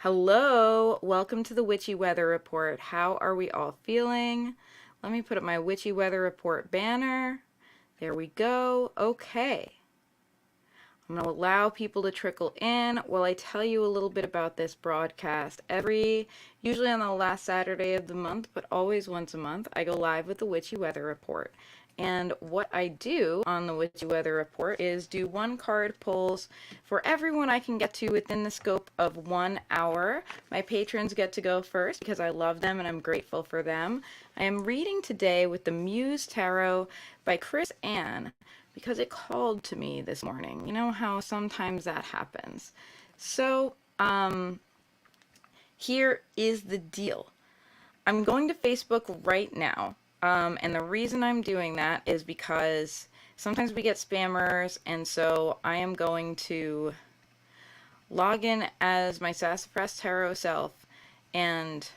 Hello, welcome to the Witchy Weather Report. How are we all feeling? Let me put up my Witchy Weather Report banner. There we go. Okay. I'm going to allow people to trickle in while I tell you a little bit about this broadcast. Usually on the last Saturday of the month, but always once a month, I go live with the Witchy Weather Report. And what I do on the Witchy Weather Report is do one card pulls for everyone I can get to within the scope of 1 hour. My patrons get to go first because I love them and I'm grateful for them. I am reading today with the Muse Tarot by Chris Ann because it called to me this morning. You know how sometimes that happens. So, here is the deal. I'm going to Facebook right now. And the reason I'm doing that is because sometimes we get spammers, and so I am going to log in as my Sassafras Tarot self and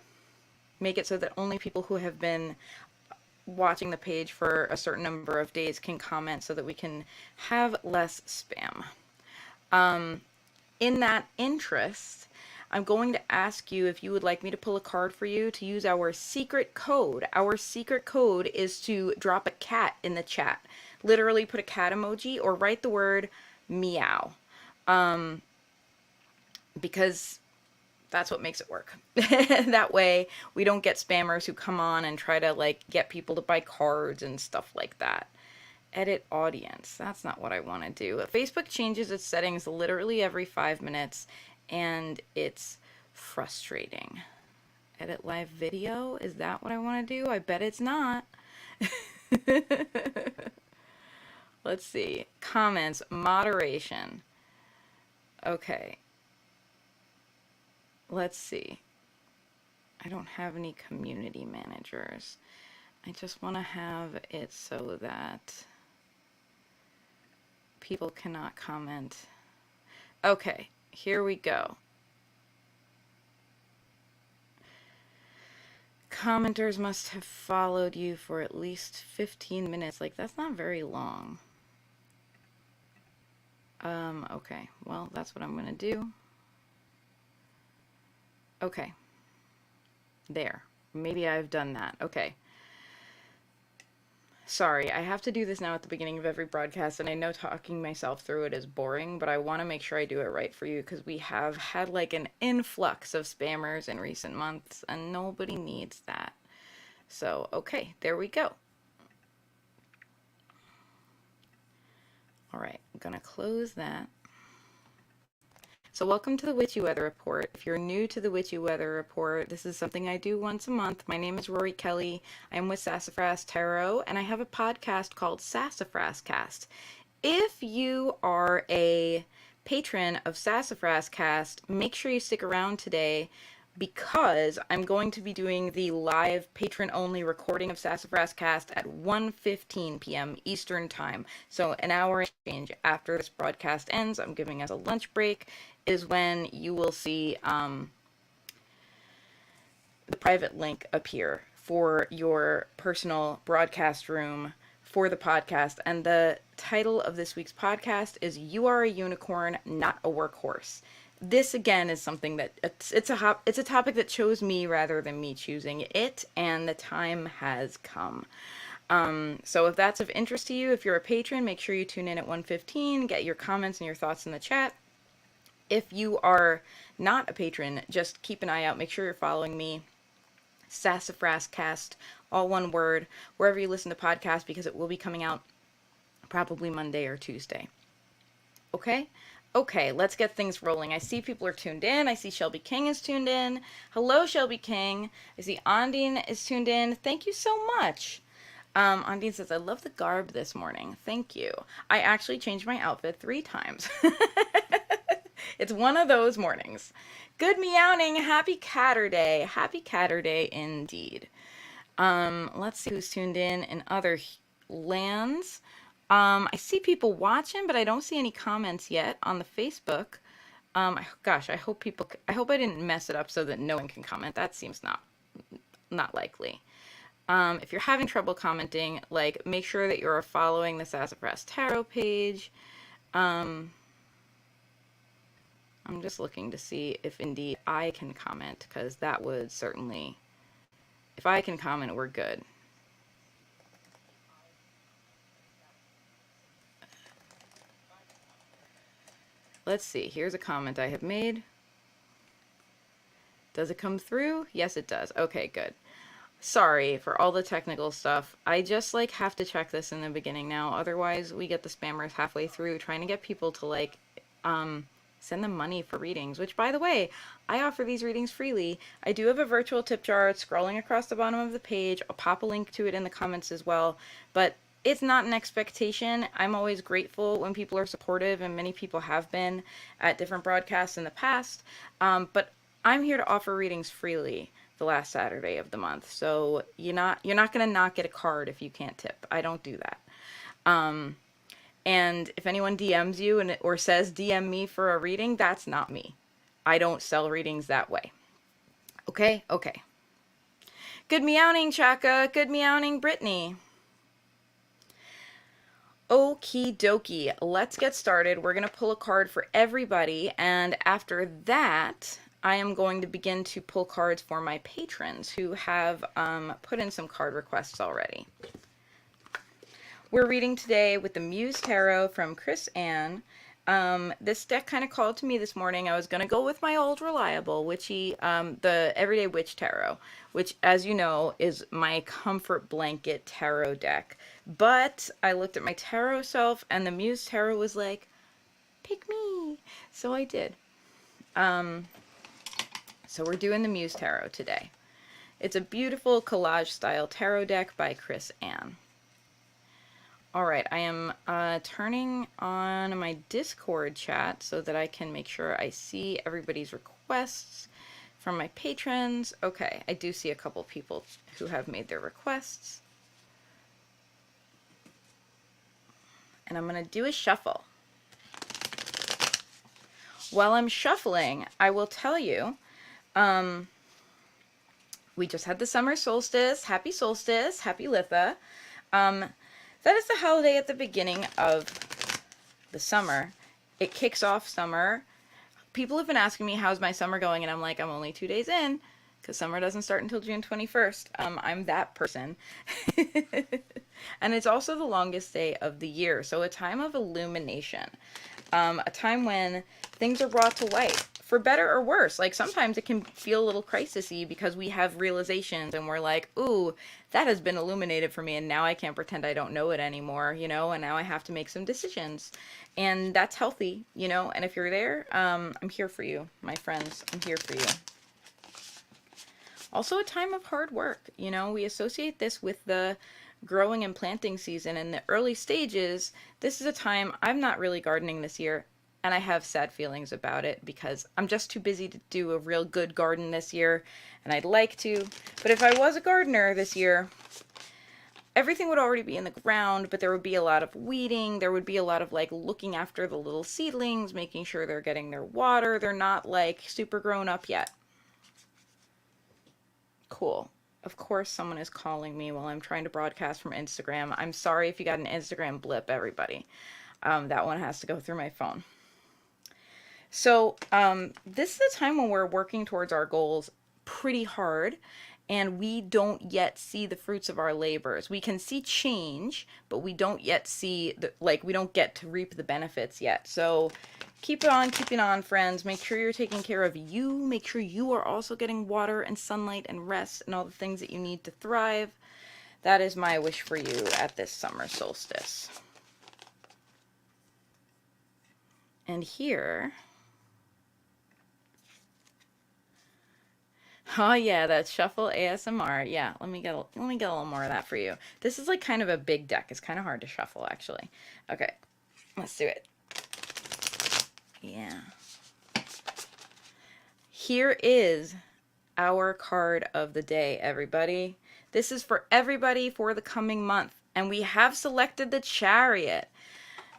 make it so that only people who have been watching the page for a certain number of days can comment so that we can have less spam. In that interest, I'm going to ask you if you would like me to pull a card for you to use our secret code. Our secret code is to drop a cat in the chat. Literally put a cat emoji or write the word meow. Because that's what makes it work. That way we don't get spammers who come on and try to get people to buy cards and stuff like that. Edit audience. That's not what I want to do. Facebook changes its settings literally every 5 minutes, and it's frustrating. Edit live video? Is that what I want to do? I bet it's not. Let's see. Comments, moderation. Okay. Let's see. I don't have any community managers. I just want to have it so that people cannot comment. Okay, here we go. Commenters must have followed you for at least 15 minutes. That's not very long. Okay, well, that's what I'm gonna do. Okay. There. Maybe I've done that. Okay. Sorry, I have to do this now at the beginning of every broadcast, and I know talking myself through it is boring, but I want to make sure I do it right for you because we have had an influx of spammers in recent months, and nobody needs that. So, okay, there we go. All right, I'm going to close that. So welcome to the Witchy Weather Report. If you're new to the Witchy Weather Report, this is something I do once a month. My name is Rory Kelly. I'm with Sassafras Tarot, and I have a podcast called Sassafras Cast. If you are a patron of Sassafras Cast, make sure you stick around today because I'm going to be doing the live patron-only recording of Sassafras Cast at 1:15 p.m. Eastern Time. So an hour exchange after this broadcast ends. I'm giving us a lunch break. Is when you will see the private link appear for your personal broadcast room for the podcast. And the title of this week's podcast is "You Are a Unicorn, Not a Workhorse." This again is something that it's a topic that chose me rather than me choosing it, and the time has come. So if that's of interest to you, if you're a patron, make sure you tune in at 1:15, get your comments and your thoughts in the chat. If you are not a patron, just keep an eye out. Make sure you're following me, Sassafras Cast, all one word, wherever you listen to podcasts, because it will be coming out probably Monday or Tuesday. Okay? Okay, let's get things rolling. I see people are tuned in. I see Shelby King is tuned in. Hello, Shelby King. I see Ondine is tuned in. Thank you so much. Ondine says, I love the garb this morning. Thank you. I actually changed my outfit 3 times. It's one of those mornings. Good meowing. Happy Catterday. Happy Catterday indeed. Let's see who's tuned in other lands. I see people watching, but I don't see any comments yet on the Facebook. Gosh, I hope I didn't mess it up so that no one can comment. That seems not likely. If you're having trouble commenting, make sure that you're following the Sassafras Tarot page. I'm just looking to see if indeed I can comment, because that would certainly, if I can comment, we're good. Let's see. Here's a comment I have made. Does it come through? Yes, it does. Okay, good. Sorry for all the technical stuff. I just like have to check this in the beginning now. Otherwise, we get the spammers halfway through trying to get people to like send them money for readings, which by the way, I offer these readings freely. I do have a virtual tip jar. It's scrolling across the bottom of the page. I'll pop a link to it in the comments as well. But it's not an expectation. I'm always grateful when people are supportive, and many people have been at different broadcasts in the past. But I'm here to offer readings freely the last Saturday of the month. So you're not going to not get a card if you can't tip. I don't do that. And if anyone DMs you or says DM me for a reading, that's not me. I don't sell readings that way. Okay? Okay. Good meowing, Chaka. Good meowing, Brittany. Okie dokie. Let's get started. We're going to pull a card for everybody. And after that, I am going to begin to pull cards for my patrons who have put in some card requests already. We're reading today with the Muse Tarot from Chris Ann. This deck kind of called to me this morning. I was going to go with my old reliable Witchy, the Everyday Witch Tarot, which, as you know, is my comfort blanket tarot deck. But I looked at my tarot self, and the Muse Tarot was like, pick me. So I did. So we're doing the Muse Tarot today. It's a beautiful collage-style tarot deck by Chris Ann. All right, I am turning on my Discord chat so that I can make sure I see everybody's requests from my patrons. Okay, I do see a couple people who have made their requests. And I'm going to do a shuffle. While I'm shuffling, I will tell you, we just had the summer solstice. Happy solstice. Happy Litha. That is the holiday at the beginning of the summer. It kicks off summer. People have been asking me, how's my summer going? And I'm like, I'm only 2 days in, because summer doesn't start until June 21st. I'm that person. And it's also the longest day of the year. So a time of illumination. A time when things are brought to light, for better or worse. Like, sometimes it can feel a little crisisy because we have realizations and we're like, ooh, that has been illuminated for me, and now I can't pretend I don't know it anymore, you know, and now I have to make some decisions. And that's healthy, you know, and if you're there, I'm here for you, my friends. I'm here for you. Also a time of hard work, you know, we associate this with the growing and planting season. In the early stages, this is a time, I'm not really gardening this year, and I have sad feelings about it because I'm just too busy to do a real good garden this year, and I'd like to. But if I was a gardener this year, everything would already be in the ground, but there would be a lot of weeding. There would be a lot of like looking after the little seedlings, making sure they're getting their water. They're not like super grown up yet. Cool. Of course, someone is calling me while I'm trying to broadcast from Instagram. I'm sorry if you got an Instagram blip, everybody. That one has to go through my phone. So this is a time when we're working towards our goals pretty hard, and we don't yet see the fruits of our labors. We can see change, but we don't yet see, we don't get to reap the benefits yet. So keep it on, keeping on, friends. Make sure you're taking care of you. Make sure you are also getting water and sunlight and rest and all the things that you need to thrive. That is my wish for you at this summer solstice. And here... Oh yeah, that shuffle ASMR. Yeah, let me get a little more of that for you. This is like kind of a big deck. It's kind of hard to shuffle, actually. Okay, let's do it. Yeah. Here is our card of the day, everybody. This is for everybody for the coming month, and we have selected the Chariot.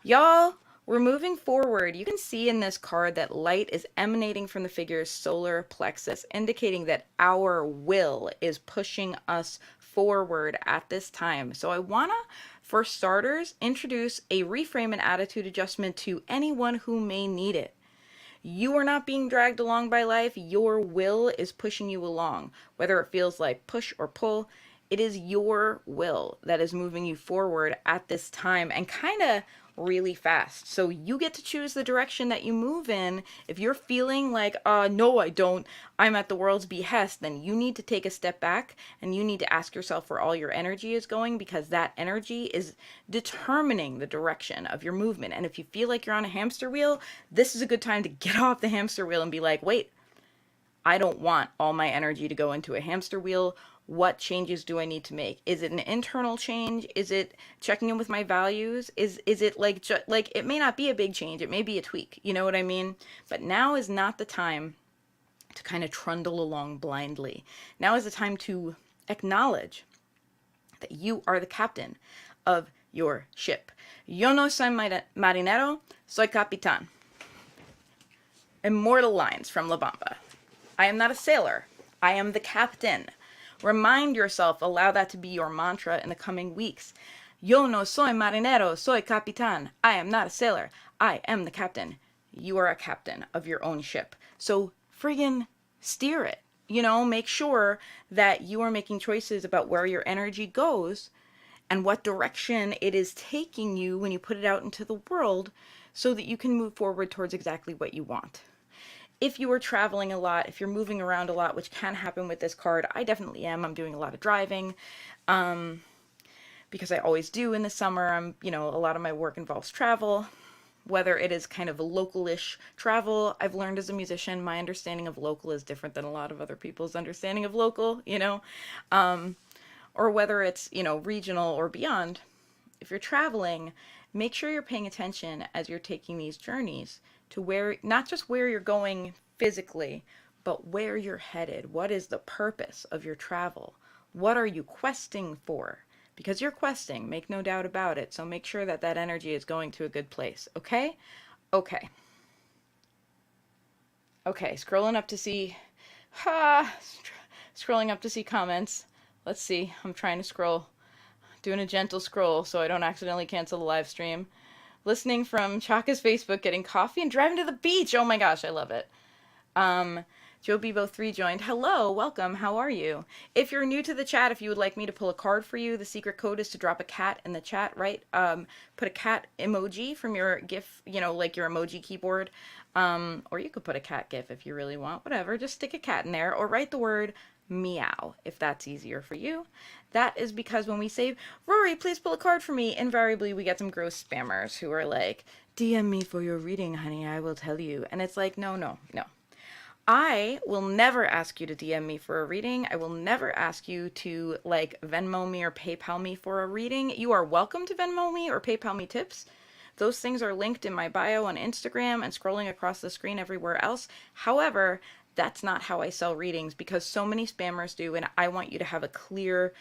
Y'all, we're moving forward. You can see in this card that light is emanating from the figure's solar plexus, indicating that our will is pushing us forward at this time. So I want to, for starters, introduce a reframe and attitude adjustment to anyone who may need it. You are not being dragged along by life. Your will is pushing you along. Whether it feels like push or pull, it is your will that is moving you forward at this time, and kind of really fast. So you get to choose the direction that you move in. If you're feeling like, no, I don't, I'm at the world's behest, then you need to take a step back and you need to ask yourself where all your energy is going, because that energy is determining the direction of your movement. And if you feel like you're on a hamster wheel, this is a good time to get off the hamster wheel and be like, wait, I don't want all my energy to go into a hamster wheel. What changes do I need to make? Is it an internal change? Is it checking in with my values? Is it like like it may not be a big change, it may be a tweak, you know what I mean? But now is not the time to kind of trundle along blindly. Now is the time to acknowledge that you are the captain of your ship. Yo no soy marinero, soy capitán. Immortal lines from La Bamba. I am not a sailor, I am the captain. Remind yourself, allow that to be your mantra in the coming weeks. Yo no soy marinero, soy capitán. I am not a sailor, I am the captain. You are a captain of your own ship. So friggin' steer it. You know, make sure that you are making choices about where your energy goes and what direction it is taking you when you put it out into the world, so that you can move forward towards exactly what you want. If you are traveling a lot, if you're moving around a lot, which can happen with this card, I definitely am. I'm doing a lot of driving, because I always do in the summer. A lot of my work involves travel, whether it is kind of a local-ish travel. I've learned as a musician, my understanding of local is different than a lot of other people's understanding of local, or whether it's, regional or beyond. If you're traveling, make sure you're paying attention as you're taking these journeys to where, not just where you're going physically, but where you're headed. What is the purpose of your travel? What are you questing for? Because you're questing, make no doubt about it. So make sure that that energy is going to a good place. Okay? Okay. Okay, scrolling up to see, scrolling up to see comments. Let's see, I'm trying to scroll, doing a gentle scroll so I don't accidentally cancel the live stream. Listening from Chaka's Facebook, getting coffee and driving to the beach. Oh my gosh, I love it. Joe Bebo 3 joined. Hello, welcome, how are you? If you're new to the chat, if you would like me to pull a card for you, the secret code is to drop a cat in the chat, right? Put a cat emoji from your GIF, like your emoji keyboard. Or you could put a cat GIF if you really want, whatever. Just stick a cat in there, or write the word meow if that's easier for you. That is because when we say, Rory, please pull a card for me, invariably we get some gross spammers who are like, DM me for your reading, honey, I will tell you. And it's like, no. I will never ask you to DM me for a reading. I will never ask you to Venmo me or PayPal me for a reading. You are welcome to Venmo me or PayPal me tips. Those things are linked in my bio on Instagram and scrolling across the screen everywhere else. However, that's not how I sell readings, because so many spammers do, and I want you to have a clear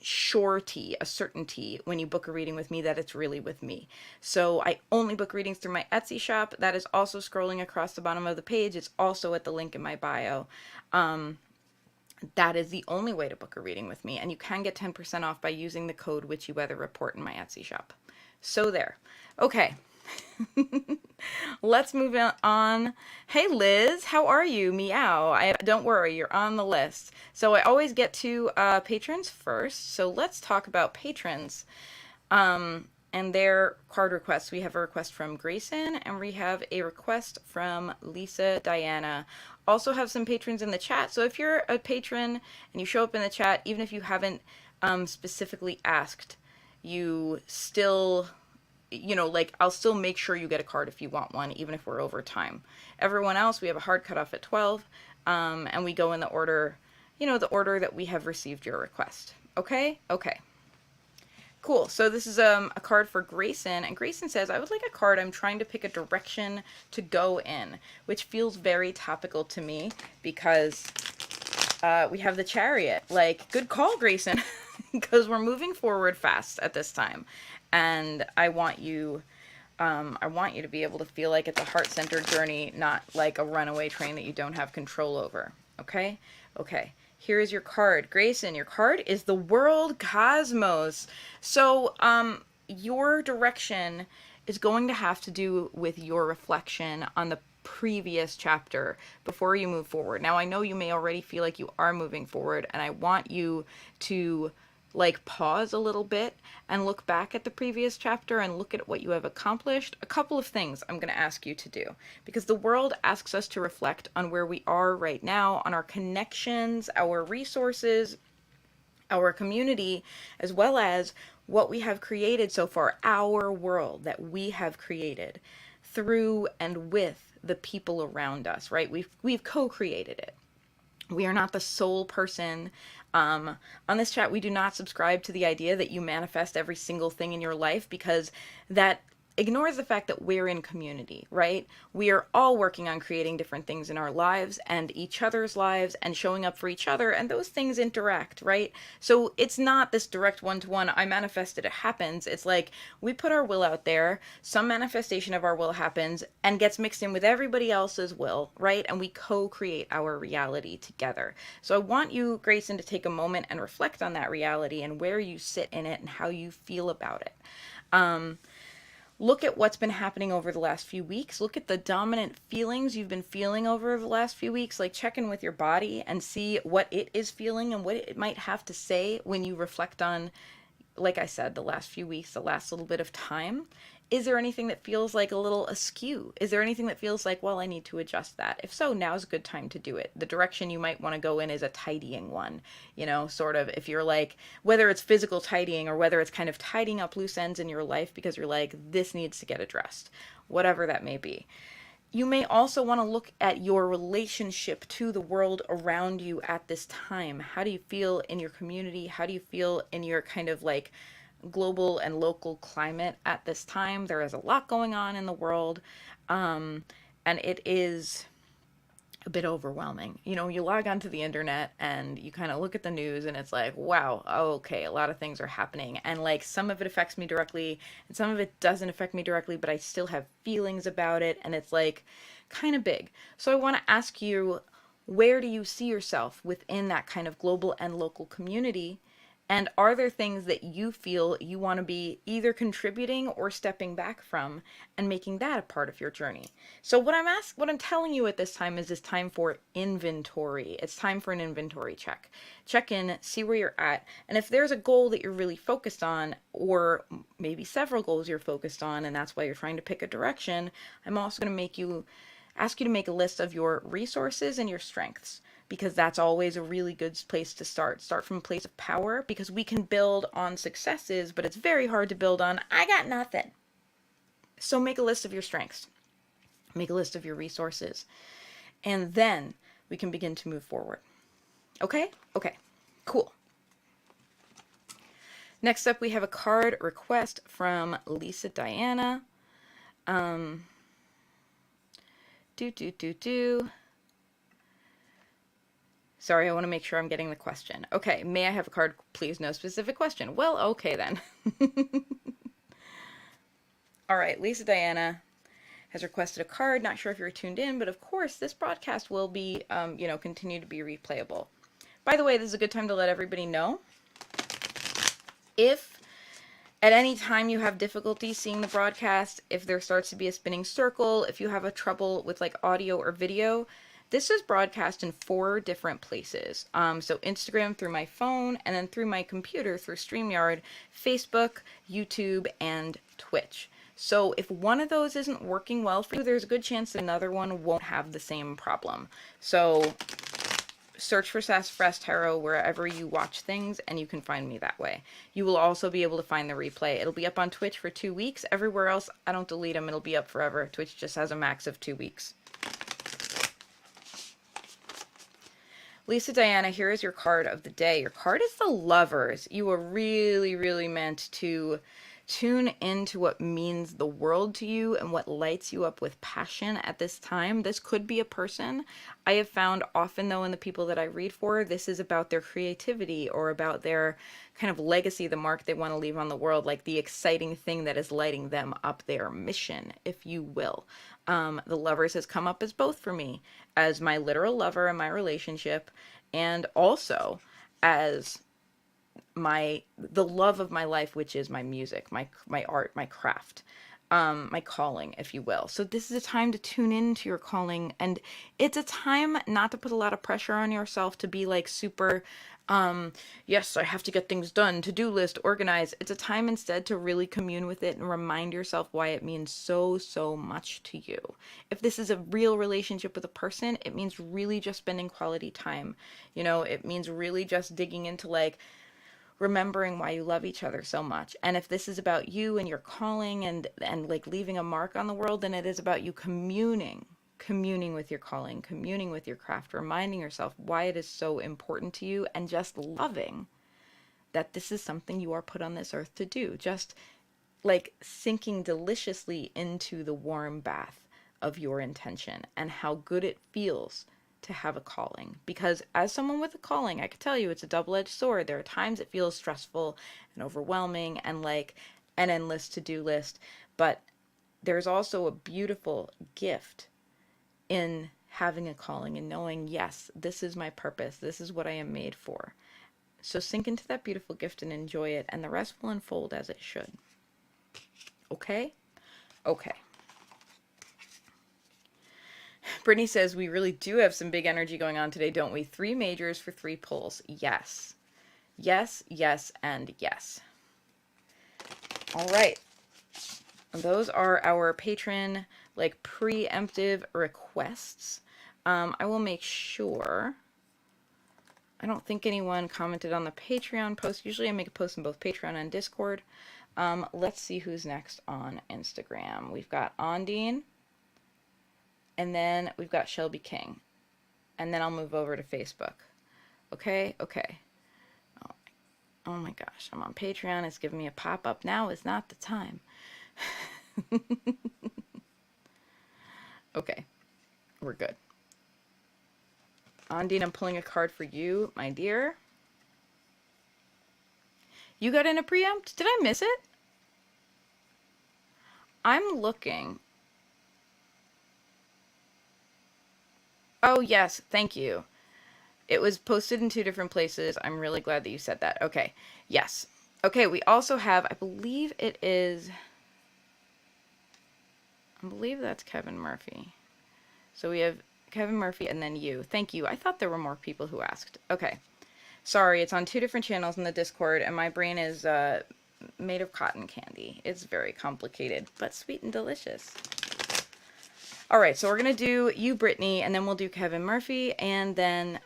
surety, a certainty when you book a reading with me that it's really with me. So I only book readings through my Etsy shop. That is also scrolling across the bottom of the page. It's also at the link in my bio. That is the only way to book a reading with me, and you can get 10% off by using the code Witchy Weather Report in my Etsy shop. So there. Okay. Let's move on. Hey Liz, how are you? Meow. Don't worry, you're on the list. So I always get to patrons first. So let's talk about patrons and their card requests. We have a request from Grayson, and we have a request from Lisa Diana. Also have some patrons in the chat. So if you're a patron and you show up in the chat, even if you haven't specifically asked, you still, I'll still make sure you get a card if you want one, even if we're over time. Everyone else, we have a hard cutoff at 12, and we go in the order, the order that we have received your request. Okay? Okay. Cool. So this is a card for Grayson, and Grayson says, I would like a card. I'm trying to pick a direction to go in, which feels very topical to me because we have the Chariot. Good call, Grayson, because we're moving forward fast at this time. And I want you to be able to feel like it's a heart-centered journey, not like a runaway train that you don't have control over. Okay? Okay. Here is your card. Grayson, your card is the World Cosmos. So, your direction is going to have to do with your reflection on the previous chapter before you move forward. Now, I know you may already feel like you are moving forward, and I want you to like pause a little bit and look back at the previous chapter and look at what you have accomplished. A couple of things I'm going to ask you to do, because the world asks us to reflect on where we are right now, on our connections, our resources, our community, as well as what we have created so far, our world that we have created through and with the people around us, right? We've co-created it. We are not the sole person. On this chat, we do not subscribe to the idea that you manifest every single thing in your life, because that ignores the fact that we're in community, right? We are all working on creating different things in our lives and each other's lives and showing up for each other, and those things interact, right? So it's not this direct one-to-one, I manifested, it happens. It's like we put our will out there, some manifestation of our will happens and gets mixed in with everybody else's will, right? And we co-create our reality together. So I want you, Grayson, to take a moment and reflect on that reality and where you sit in it and how you feel about it. Look at what's been happening over the last few weeks. Look at the dominant feelings you've been feeling over the last few weeks. Like, check in with your body and see what it is feeling and what it might have to say when you reflect on, like I said, the last few weeks, the last little bit of time. Is there anything that feels like a little askew? Is there anything that feels like, well, I need to adjust that? If so, now's a good time to do it. The direction you might want to go in is a tidying one, sort of, if you're like, whether it's physical tidying or whether it's kind of tidying up loose ends in your life because you're like, this needs to get addressed, whatever that may be. You may also want to look at your relationship to the world around you at this time. How do you feel in your community? How do you feel in your kind of like global and local climate at this time? There is a lot going on in the world, and it is a bit overwhelming. You log onto the internet and you kind of look at the news and it's like, wow, okay, a lot of things are happening. And like some of it affects me directly and some of it doesn't affect me directly, but I still have feelings about it. And it's like kind of big. So I want to ask you, where do you see yourself within that kind of global and local community? And are there things that you feel you want to be either contributing or stepping back from and making that a part of your journey? So what I'm telling you at this time is it's time for inventory. It's time for an inventory check. Check in, see where you're at. And if there's a goal that you're really focused on, or maybe several goals you're focused on, and that's why you're trying to pick a direction, I'm also going to ask you to make a list of your resources and your strengths, because that's always a really good place to start. Start from a place of power, because we can build on successes, but it's very hard to build on, I got nothing. So make a list of your strengths. Make a list of your resources. And then we can begin to move forward. Okay? Okay. Cool. Next up, we have a card request from Lisa Diana. Sorry, I want to make sure I'm getting the question. Okay, may I have a card, please? No specific question. Well, okay then. All right, Lisa Diana has requested a card. Not sure if you're tuned in, but of course, this broadcast will be, continue to be replayable. By the way, this is a good time to let everybody know. If at any time you have difficulty seeing the broadcast, if there starts to be a spinning circle, if you have a trouble with like audio or video, this is broadcast in 4 different places. So Instagram through my phone, and then through my computer through StreamYard, Facebook, YouTube, and Twitch. So if one of those isn't working well for you, there's a good chance that another one won't have the same problem. So search for Sassafras Tarot wherever you watch things, and you can find me that way. You will also be able to find the replay. It'll be up on Twitch for 2 weeks. Everywhere else, I don't delete them. It'll be up forever. Twitch just has a max of 2 weeks. Lisa Diana, here is your card of the day. Your card is the Lovers. You are really, really meant to tune into what means the world to you and what lights you up with passion at this time. This could be a person. I have found often, though, in the people that I read for, this is about their creativity or about their kind of legacy, the mark they want to leave on the world, like the exciting thing that is lighting them up, their mission, if you will. The Lovers has come up as both for me, as my literal lover in my relationship, and also as the love of my life, which is my music, my art, my craft. my calling, if you will. So this is a time to tune into your calling, and it's a time not to put a lot of pressure on yourself to be like super, yes, I have to get things done, to-do list, organize. It's a time instead to really commune with it and remind yourself why it means so, so much to you. If this is a real relationship with a person, it means really just spending quality time. You know, it means really just digging into like, remembering why you love each other so much. And if this is about you and your calling and like leaving a mark on the world, then it is about you communing with your calling, communing with your craft, reminding yourself why it is so important to you, and just loving that this is something you are put on this earth to do. Just like sinking deliciously into the warm bath of your intention and how good it feels to have a calling. Because as someone with a calling, I can tell you it's a double-edged sword. There are times it feels stressful and overwhelming and like an endless to-do list, but there's also a beautiful gift in having a calling and knowing, yes, this is my purpose. This is what I am made for. So sink into that beautiful gift and enjoy it, and the rest will unfold as it should. Okay? Okay. Brittany says, we really do have some big energy going on today, don't we? 3 majors for 3 pulls. Yes. Yes, yes, and yes. All right. Those are our patron, like, preemptive requests. I will make sure. I don't think anyone commented on the Patreon post. Usually I make a post in both Patreon and Discord. Let's see who's next on Instagram. We've got Ondine. And then we've got Shelby King. And then I'll move over to Facebook. Okay? Okay. Oh my gosh. I'm on Patreon. It's giving me a pop-up. Now is not the time. Okay. We're good. Ondine, I'm pulling a card for you, my dear. You got in a preempt? Did I miss it? I'm looking. Oh, yes. Thank you. It was posted in 2 different places. I'm really glad that you said that. Okay. Yes. Okay, we also have, I believe that's Kevin Murphy. So we have Kevin Murphy and then you. Thank you. I thought there were more people who asked. Okay. Sorry, it's on 2 different channels in the Discord, and my brain is made of cotton candy. It's very complicated, but sweet and delicious. All right, so we're going to do you, Brittany, and then we'll do Kevin Murphy, and then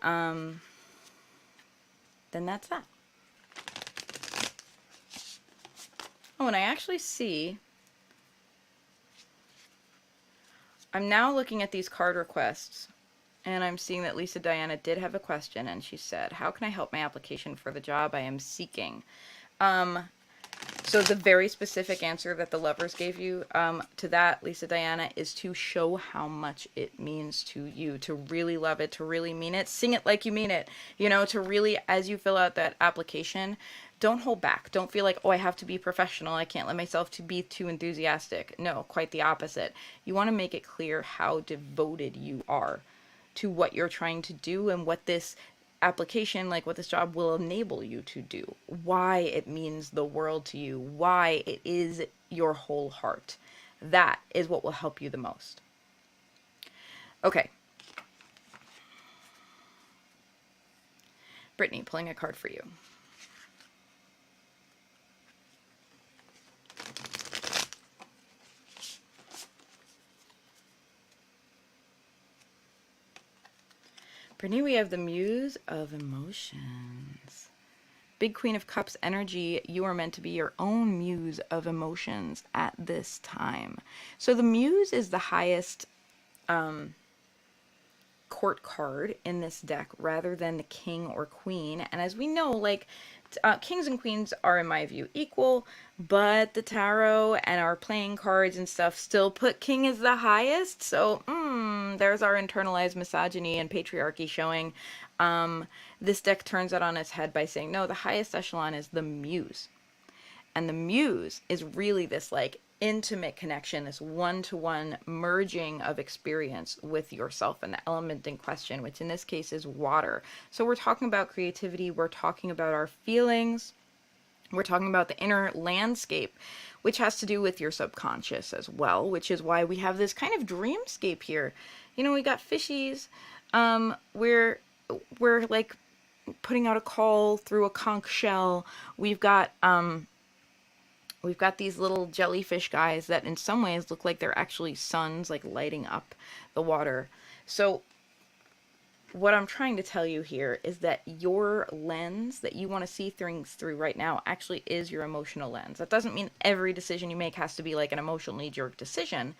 that's that. Oh, and I actually see, I'm now looking at these card requests, and I'm seeing that Lisa Diana did have a question, and she said, how can I help my application for the job I am seeking? So the very specific answer that the lovers gave you to that, Lisa Diana, is to show how much it means to you, to really love it, to really mean it, sing it like you mean it, you know, to really, as you fill out that application, don't hold back. Don't feel like, oh, I have to be professional. I can't let myself to be too enthusiastic. No, quite the opposite. You want to make it clear how devoted you are to what you're trying to do and what this application, like what this job will enable you to do, why it means the world to you, why it is your whole heart. That is what will help you the most. Okay. Brittany, pulling a card for you. Brittany, we have the Muse of Emotions. Big Queen of Cups energy, you are meant to be your own muse of emotions at this time. So the Muse is the highest court card in this deck rather than the King or Queen. And as we know, like, kings and queens are, in my view, equal, but the tarot and our playing cards and stuff still put king as the highest. So there's our internalized misogyny and patriarchy showing. This deck turns that on its head by saying, no, the highest echelon is the Muse. And the Muse is really this like intimate connection, this one-to-one merging of experience with yourself and the element in question, which in this case is water. So we're talking about creativity, we're talking about our feelings, we're talking about the inner landscape, which has to do with your subconscious as well, which is why we have this kind of dreamscape here. We got fishies. We're like putting out a call through a conch shell. We've got these little jellyfish guys that in some ways look like they're actually suns, like lighting up the water. So what I'm trying to tell you here is that your lens that you want to see things through right now actually is your emotional lens. That doesn't mean every decision you make has to be like an emotional knee-jerk decision,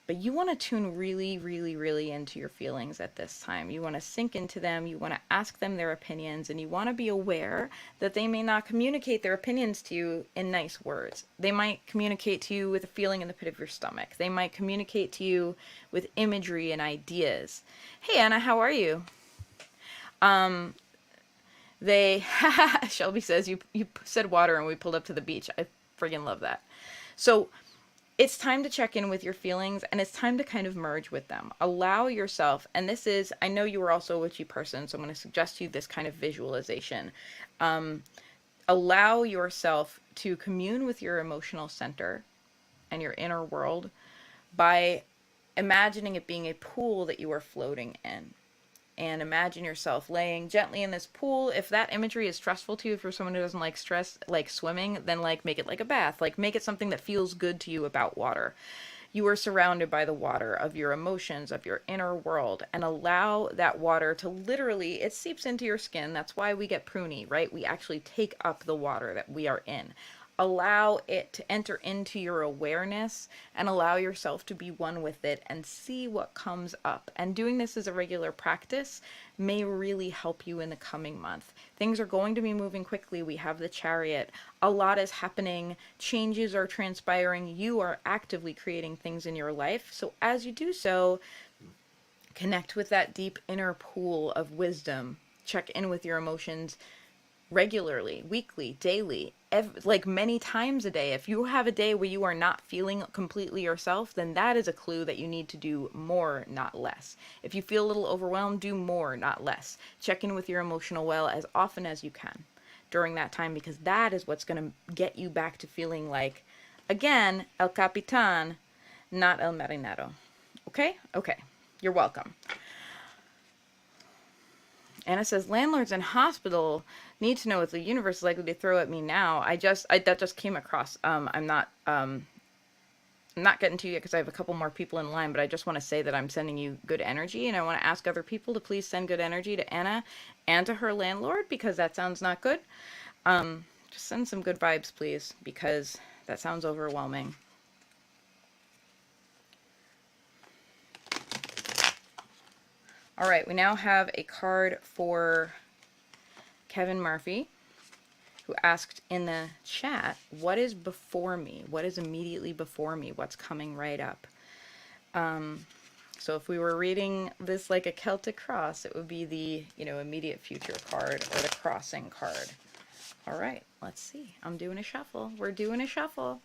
but you want to tune really, really, really into your feelings at this time. You want to sink into them. You want to ask them their opinions, and you want to be aware that they may not communicate their opinions to you in nice words. They might communicate to you with a feeling in the pit of your stomach. They might communicate to you with imagery and ideas. Hey, Anna, how are you? Shelby says, you said water and we pulled up to the beach. I friggin' love that. So, it's time to check in with your feelings, and it's time to kind of merge with them. Allow yourself, and this is, I know you are also a witchy person, so I'm going to suggest to you this kind of visualization. Allow yourself to commune with your emotional center and your inner world by imagining it being a pool that you are floating in. And imagine yourself laying gently in this pool. If that imagery is stressful to you, for someone who doesn't like stress, like swimming, then like make it like a bath. Like make it something that feels good to you about water. You are surrounded by the water of your emotions, of your inner world, and allow that water to literally, it seeps into your skin. That's why we get pruny, right? We actually take up the water that we are in. Allow it to enter into your awareness and allow yourself to be one with it and see what comes up. And doing this as a regular practice may really help you in the coming month. Things are going to be moving quickly. We have the Chariot. A lot is happening. Changes are transpiring. You are actively creating things in your life. So as you do so, connect with that deep inner pool of wisdom. Check in with your emotions regularly, weekly, daily, like many times a day. If you have a day where you are not feeling completely yourself, then that is a clue that you need to do more, not less. If you feel a little overwhelmed, do more, not less. Check in with your emotional well as often as you can during that time, because that is what's going to get you back to feeling like, again, El Capitan, not El Marinero. Okay? Okay. You're welcome. Anna says, landlords in hospital need to know what the universe is likely to throw at me now. That just came across. I'm not getting to you yet because I have a couple more people in line, but I just want to say that I'm sending you good energy, and I want to ask other people to please send good energy to Anna and to her landlord, because that sounds not good. Just send some good vibes, please, because that sounds overwhelming. All right, we now have a card for Kevin Murphy, who asked in the chat, what is before me? What is immediately before me? What's coming right up? So if we were reading this like a Celtic cross, it would be the, immediate future card, or the crossing card. All right, let's see. I'm doing a shuffle. We're doing a shuffle.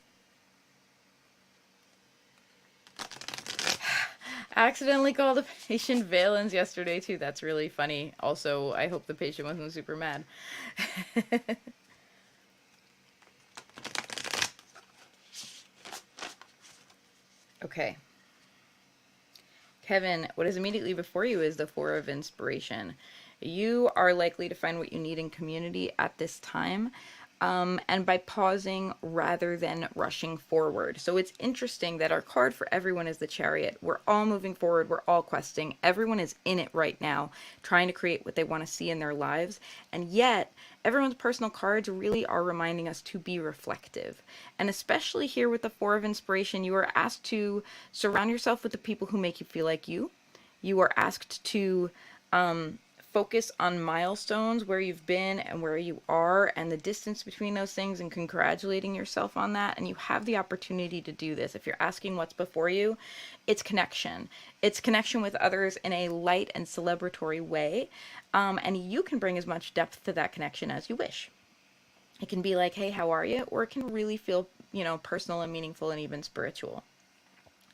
Accidentally called the patient Valens yesterday too. That's really funny. Also, I hope the patient wasn't super mad. Okay. Kevin, what is immediately before you is the Four of Inspiration. You are likely to find what you need in community at this time. And by pausing rather than rushing forward. So it's interesting that our card for everyone is the Chariot. We're all moving forward. We're all questing. Everyone is in it right now, trying to create what they want to see in their lives. And yet, everyone's personal cards really are reminding us to be reflective. And especially here with the Four of Inspiration, you are asked to surround yourself with the people who make you feel like you. You are asked to focus on milestones, where you've been and where you are, and the distance between those things, and congratulating yourself on that. And you have the opportunity to do this. If you're asking what's before you, it's connection. It's connection with others in a light and celebratory way. And you can bring as much depth to that connection as you wish. It can be like, hey, how are you? Or it can really feel, personal and meaningful and even spiritual.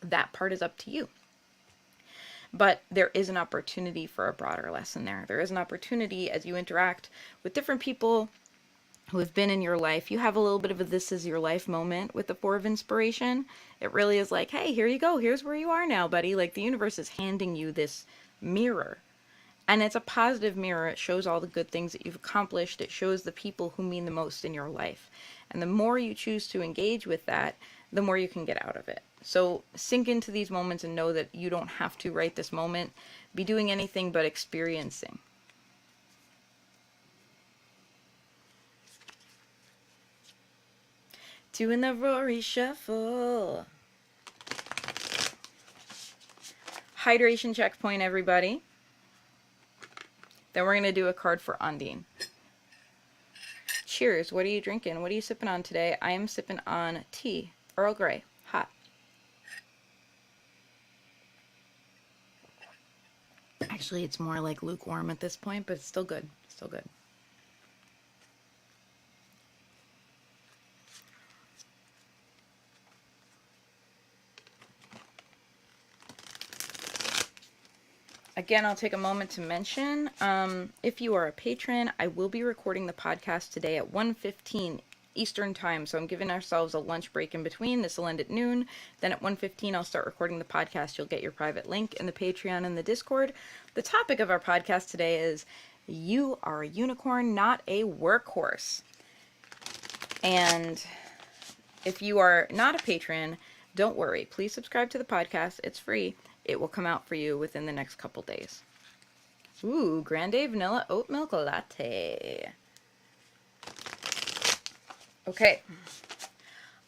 That part is up to you. But there is an opportunity for a broader lesson there. There is an opportunity as you interact with different people who have been in your life, you have a little bit of a this is your life moment with the Four of Inspiration. It really is like, hey, here you go. Here's where you are now, buddy. Like the universe is handing you this mirror. And it's a positive mirror. It shows all the good things that you've accomplished. It shows the people who mean the most in your life. And the more you choose to engage with that, the more you can get out of it. So sink into these moments and know that you don't have to, right this moment, be doing anything but experiencing. Doing the Rory Shuffle. Hydration checkpoint, everybody. Then we're going to do a card for Undine. Cheers. What are you drinking? What are you sipping on today? I am sipping on tea. Earl Grey. Hot. Actually, it's more like lukewarm at this point, but it's still good. Still good. Again, I'll take a moment to mention, if you are a patron, I will be recording the podcast today at 1:15 Eastern Time, so I'm giving ourselves a lunch break in between. This will end at noon. Then at 1:15, I'll start recording the podcast. You'll get your private link in the Patreon and the Discord. The topic of our podcast today is, you are a unicorn, not a workhorse. And if you are not a patron, don't worry. Please subscribe to the podcast. It's free. It will come out for you within the next couple days. Ooh, Grande Vanilla Oat Milk Latte. Okay.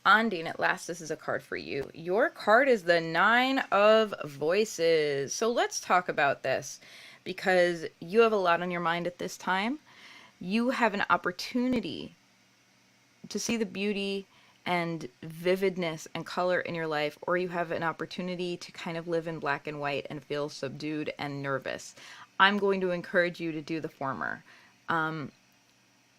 Undine, at last, this is a card for you. Your card is the Nine of Voices. So let's talk about this, because you have a lot on your mind at this time. You have an opportunity to see the beauty and vividness and color in your life, or you have an opportunity to kind of live in black and white and feel subdued and nervous. I'm going to encourage you to do the former.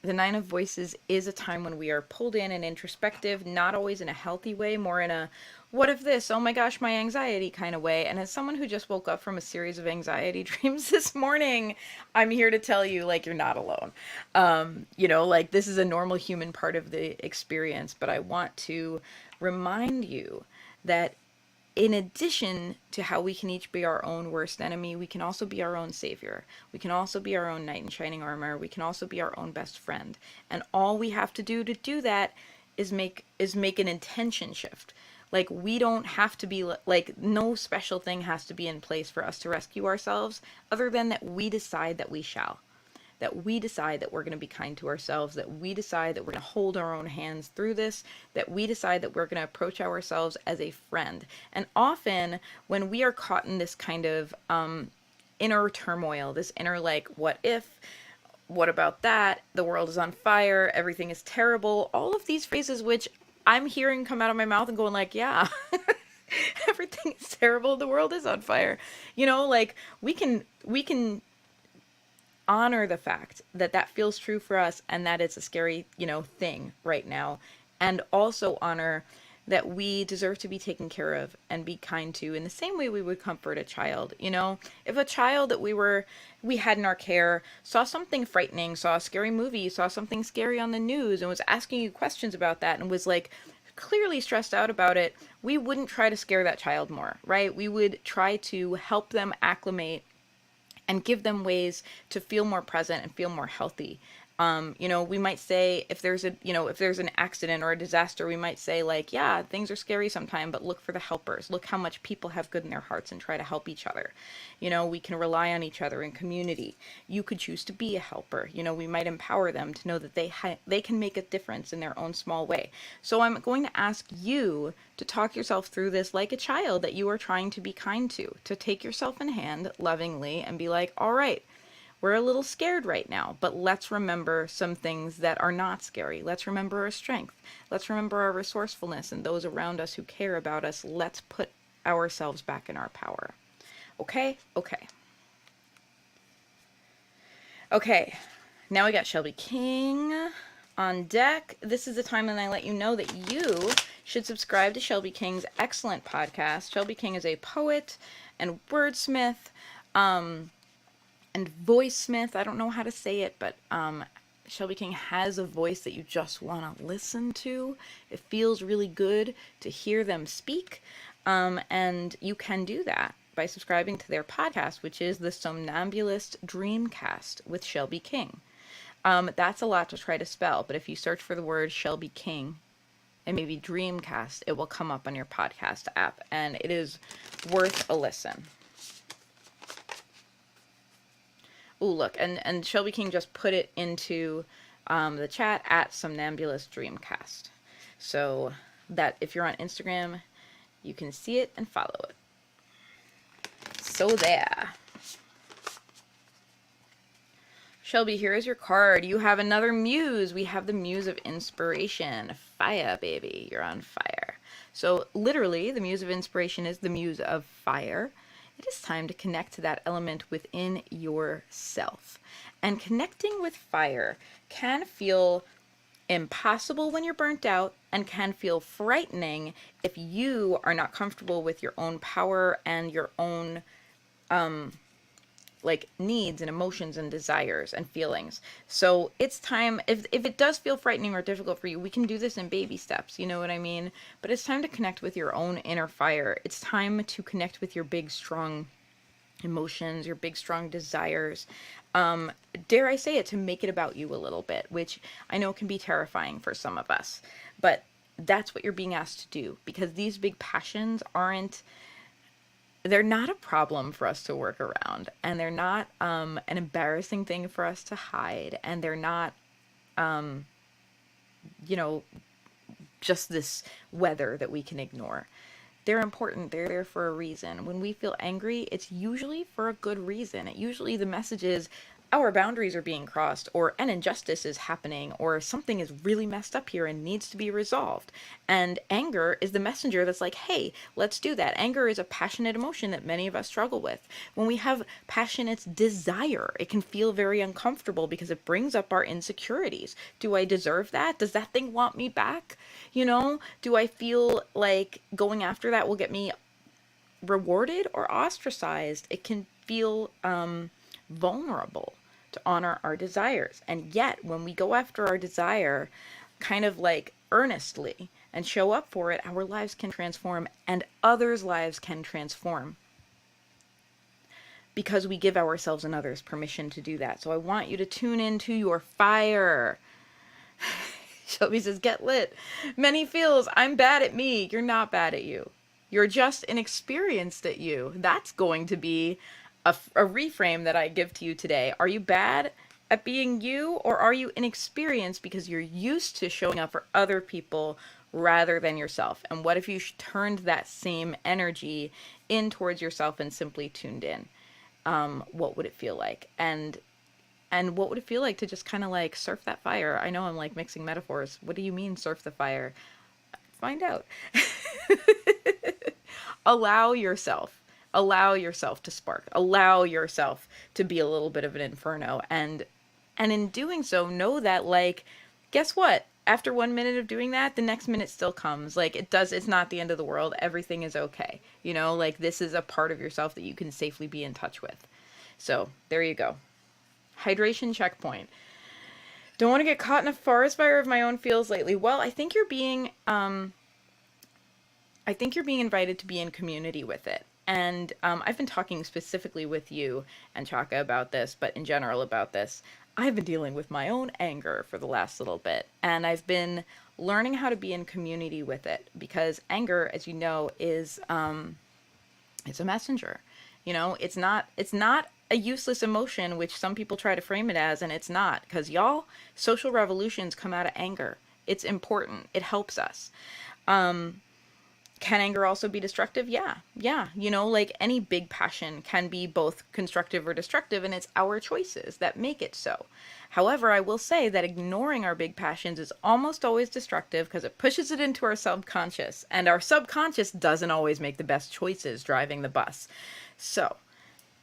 The Nine of Voices is a time when we are pulled in and introspective, not always in a healthy way, more in a what if this, oh my gosh, my anxiety kind of way. And as someone who just woke up from a series of anxiety dreams this morning, I'm here to tell you, like, you're not alone. Like, this is a normal human part of the experience, but I want to remind you that in addition to how we can each be our own worst enemy, we can also be our own savior. We can also be our own knight in shining armor. We can also be our own best friend. And all we have to do that is make an intention shift. Like, we don't have to be, like, no special thing has to be in place for us to rescue ourselves, other than that we decide that we shall. That we decide that we're going to be kind to ourselves, that we decide that we're going to hold our own hands through this, that we decide that we're going to approach ourselves as a friend. And often, when we are caught in this kind of inner turmoil, this inner, like, what if, what about that, the world is on fire, everything is terrible, all of these phrases which I'm hearing come out of my mouth and going like, yeah, everything is terrible, the world is on fire. Like, we can honor the fact that that feels true for us and that it's a scary, thing right now. And also honor that we deserve to be taken care of and be kind to in the same way we would comfort a child. If a child that we had in our care saw something frightening, saw a scary movie, saw something scary on the news and was asking you questions about that and was like clearly stressed out about it, we wouldn't try to scare that child more, right? We would try to help them acclimate and give them ways to feel more present and feel more healthy. We might say if there's an accident or a disaster, we might say like, yeah, things are scary sometimes, but look for the helpers. Look how much people have good in their hearts and try to help each other. We can rely on each other in community. You could choose to be a helper. We might empower them to know that they can make a difference in their own small way. So I'm going to ask you to talk yourself through this like a child that you are trying to be kind to take yourself in hand lovingly and be like, all right, we're a little scared right now, but let's remember some things that are not scary. Let's remember our strength. Let's remember our resourcefulness and those around us who care about us. Let's put ourselves back in our power. Okay? Okay. Okay. Now we got Shelby King on deck. This is the time when I let you know that you should subscribe to Shelby King's excellent podcast. Shelby King is a poet and wordsmith, and voice smith. I don't know how to say it, but Shelby King has a voice that you just want to listen to. It feels really good to hear them speak. And you can do that by subscribing to their podcast, which is the Somnambulist Dreamcast with Shelby King. That's a lot to try to spell, but if you search for the word Shelby King and maybe Dreamcast, it will come up on your podcast app, and it is worth a listen. Oh, look, and Shelby King just put it into the chat at Somnambulist Dreamcast. So that if you're on Instagram, you can see it and follow it. So there. Shelby, here is your card. You have another muse. We have the Muse of Inspiration. Fire, baby. You're on fire. So literally, the Muse of Inspiration is the Muse of Fire. It is time to connect to that element within yourself. And connecting with fire can feel impossible when you're burnt out and can feel frightening if you are not comfortable with your own power and your own needs and emotions and desires and feelings. So it's time, if it does feel frightening or difficult for you, we can do this in baby steps, you know what I mean? But it's time to connect with your own inner fire. It's time to connect with your big, strong emotions, your big, strong desires. Dare I say it, to make it about you a little bit, which I know can be terrifying for some of us. But that's what you're being asked to do, because these big passions they're not a problem for us to work around, and they're not an embarrassing thing for us to hide, and they're not, just this weather that we can ignore. They're important. They're there for a reason. When we feel angry, it's usually for a good reason. Usually the message is our boundaries are being crossed, or an injustice is happening, or something is really messed up here and needs to be resolved. And anger is the messenger that's like, hey, let's do that. Anger is a passionate emotion that many of us struggle with. When we have passion, it's desire. It can feel very uncomfortable because it brings up our insecurities. Do I deserve that? Does that thing want me back? Do I feel like going after that will get me rewarded or ostracized? It can feel vulnerable to honor our desires. And yet, when we go after our desire kind of like earnestly and show up for it, our lives can transform and others' lives can transform, because we give ourselves and others permission to do that. So I want you to tune into your fire. Shelby says, get lit. Many feels, I'm bad at me. You're not bad at you. You're just inexperienced at you. That's going to be a reframe that I give to you today. Are you bad at being you, or are you inexperienced because you're used to showing up for other people rather than yourself? And what if you turned that same energy in towards yourself and simply tuned in? What would it feel like? And what would it feel like to just kind of like surf that fire? I know I'm like mixing metaphors. What do you mean surf the fire? Find out. Allow yourself to spark. Allow yourself to be a little bit of an inferno. And in doing so, know that, like, guess what? After 1 minute of doing that, the next minute still comes. Like, it's not the end of the world. Everything is okay. Like, this is a part of yourself that you can safely be in touch with. So there you go. Hydration checkpoint. Don't want to get caught in a forest fire of my own feels lately. Well, I think you're being invited to be in community with it. And I've been talking specifically with you and Chaka about this, but in general about this. I've been dealing with my own anger for the last little bit, and I've been learning how to be in community with it, because anger, as you know, is it's a messenger. It's not a useless emotion, which some people try to frame it as, and it's not, because y'all, social revolutions come out of anger. It's important. It helps us. Can anger also be destructive? Yeah. Like any big passion can be both constructive or destructive, and it's our choices that make it so. However, I will say that ignoring our big passions is almost always destructive, because it pushes it into our subconscious, and our subconscious doesn't always make the best choices driving the bus. So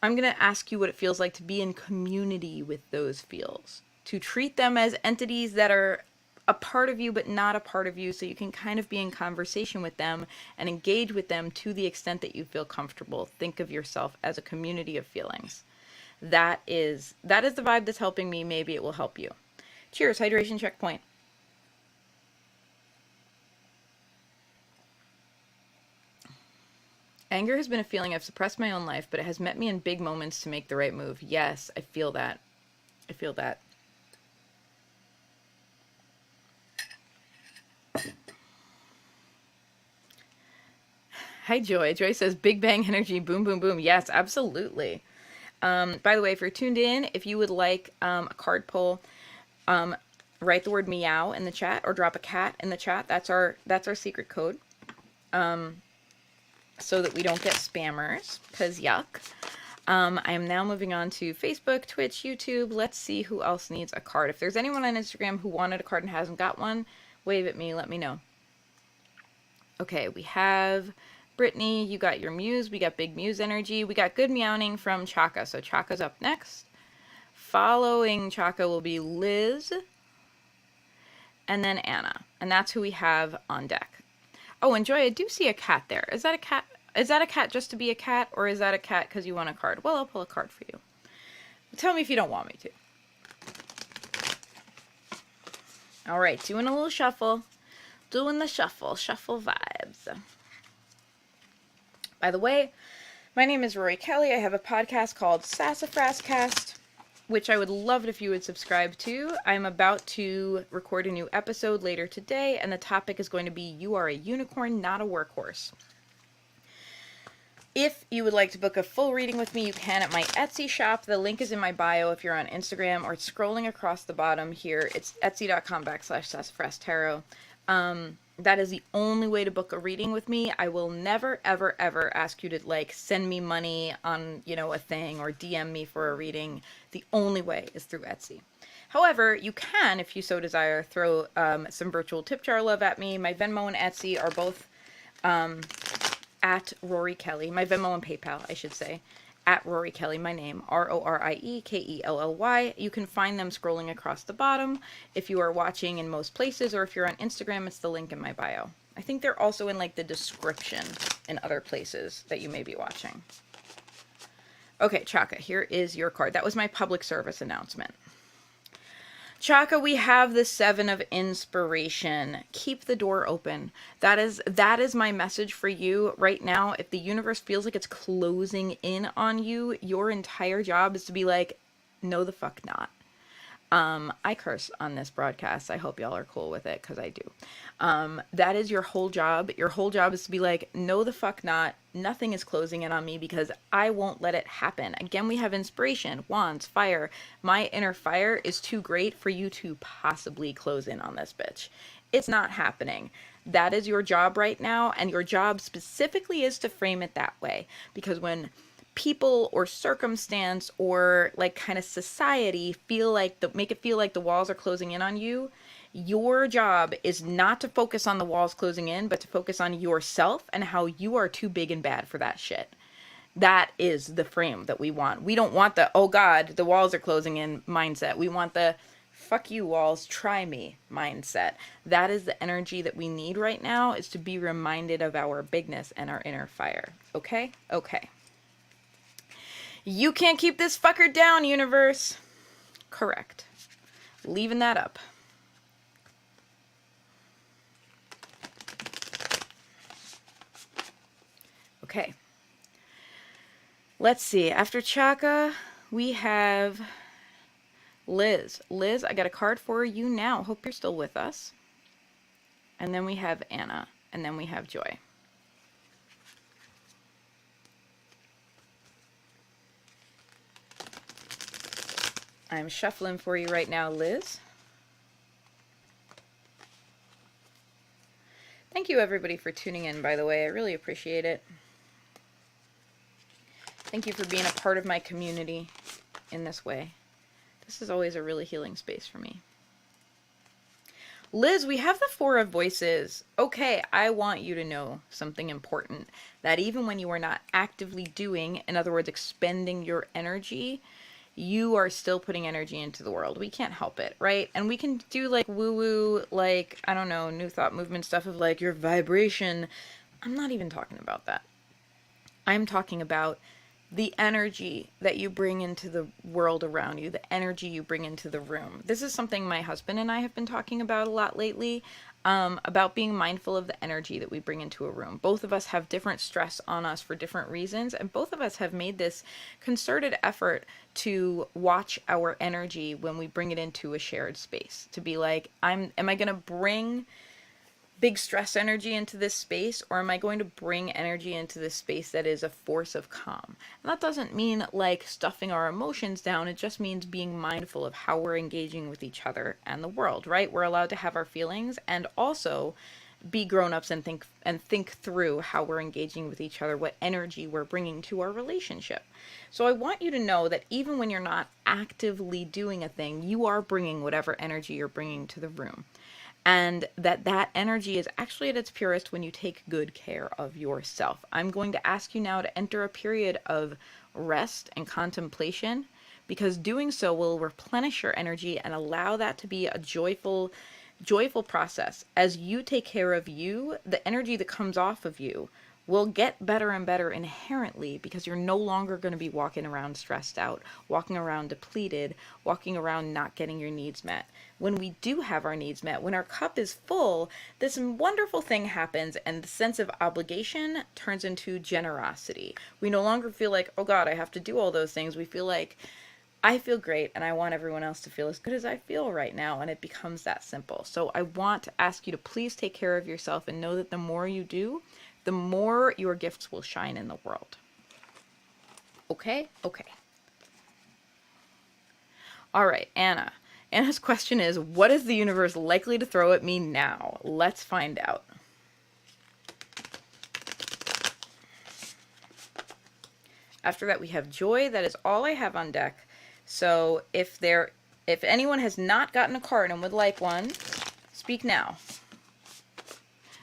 I'm going to ask you what it feels like to be in community with those feels, to treat them as entities that are a part of you but not a part of you, so you can kind of be in conversation with them and engage with them to the extent that you feel comfortable. Think of yourself as a community of feelings. That is the vibe that's helping me. Maybe it will help you. Cheers, hydration checkpoint. Anger has been a feeling I've suppressed my own life, but it has met me in big moments to make the right move. Yes, I feel that. I feel that. Hi, Joy. Joy says, Big Bang energy, boom, boom, boom. Yes, absolutely. By the way, if you're tuned in, if you would like a card pull, write the word meow in the chat or drop a cat in the chat. That's our secret code. So that we don't get spammers, because yuck. I am now moving on to Facebook, Twitch, YouTube. Let's see who else needs a card. If there's anyone on Instagram who wanted a card and hasn't got one, wave at me, let me know. Okay, we have Brittany, you got your Muse, we got big Muse energy, we got good meowing from Chaka, so Chaka's up next. Following Chaka will be Liz, and then Anna, and that's who we have on deck. Oh, and Joy, I do see a cat there. Is that a cat? Is that a cat just to be a cat, or is that a cat because you want a card? Well, I'll pull a card for you. Tell me if you don't want me to. All right, doing a little shuffle. Doing the shuffle vibes. By the way, my name is Rory Kelly. I have a podcast called Sassafras Cast, which I would love it if you would subscribe to. I'm about to record a new episode later today, and the topic is going to be You Are a Unicorn, Not a Workhorse. If you would like to book a full reading with me, you can at my Etsy shop. The link is in my bio if you're on Instagram, or it's scrolling across the bottom here. It's etsy.com/sassafrastarot. That is the only way to book a reading with me. I will never, ever, ever ask you to like send me money on, a thing or DM me for a reading. The only way is through Etsy. However, you can, if you so desire, throw some virtual tip jar love at me. My Venmo and Etsy are both at Rory Kelly. My Venmo and PayPal, I should say. At Rory Kelly, my name, RORIEKELLY. You can find them scrolling across the bottom if you are watching in most places, or if you're on Instagram, it's the link in my bio. I think they're also in like the description in other places that you may be watching. Okay, Chaka, here is your card. That was my public service announcement. Chaka, we have the Seven of Inspiration. Keep the door open. That is my message for you right now. If the universe feels like it's closing in on you, your entire job is to be like, no the fuck not. I curse on this broadcast. I hope y'all are cool with it, because I do. That is your whole job. Your whole job is to be like, no the fuck not. Nothing is closing in on me, because I won't let it happen. Again, we have inspiration, wands, fire. My inner fire is too great for you to possibly close in on this bitch. It's not happening. That is your job right now, and your job specifically is to frame it that way. Because when people or circumstance or like kind of society make it feel like the walls are closing in on you, your job is not to focus on the walls closing in, but to focus on yourself and how you are too big and bad for that shit. That is the frame that we want. We don't want the, oh God, the walls are closing in mindset. We want the, fuck you walls, try me mindset. That is the energy that we need right now, is to be reminded of our bigness and our inner fire. Okay? Okay. You can't keep this fucker down, universe. Correct. Leaving that up. Okay. Let's see. After Chaka, we have Liz. Liz, I got a card for you now. Hope you're still with us. And then we have Anna. And then we have Joy. I'm shuffling for you right now, Liz. Thank you, everybody, for tuning in, by the way. I really appreciate it. Thank you for being a part of my community in this way. This is always a really healing space for me. Liz, we have the Four of Voices. Okay, I want you to know something important. That even when you are not actively doing, in other words, expending your energy, you are still putting energy into the world. We can't help it, right? And we can do like woo-woo, like, I don't know, new thought movement stuff of like your vibration. I'm not even talking about that. I'm talking about the energy that you bring into the world around you, the energy you bring into the room. This is something my husband and I have been talking about a lot lately, about being mindful of the energy that we bring into a room. Both of us have different stress on us for different reasons, and both of us have made this concerted effort to watch our energy when we bring it into a shared space. To be like, am I going to bring big stress energy into this space, or am I going to bring energy into this space that is a force of calm? And that doesn't mean like stuffing our emotions down. It just means being mindful of how we're engaging with each other and the world, right? We're allowed to have our feelings and also be grown-ups and think through how we're engaging with each other, what energy we're bringing to our relationship. So I want you to know that even when you're not actively doing a thing, you are bringing whatever energy you're bringing to the room. And that energy is actually at its purest when you take good care of yourself. I'm going to ask you now to enter a period of rest and contemplation, because doing so will replenish your energy and allow that to be a joyful process. As you take care of you, the energy that comes off of you will get better and better inherently, because you're no longer going to be walking around stressed out, walking around depleted, walking around not getting your needs met. When we do have our needs met, when our cup is full, this wonderful thing happens, and the sense of obligation turns into generosity. We no longer feel like, oh God, I have to do all those things. We feel like, I feel great and I want everyone else to feel as good as I feel right now, and it becomes that simple. So I want to ask you to please take care of yourself and know that the more you do, the more your gifts will shine in the world. Okay? Okay. All right, Anna. Anna's question is, what is the universe likely to throw at me now? Let's find out. After that, we have Joy. That is all I have on deck. So if anyone has not gotten a card and would like one, speak now.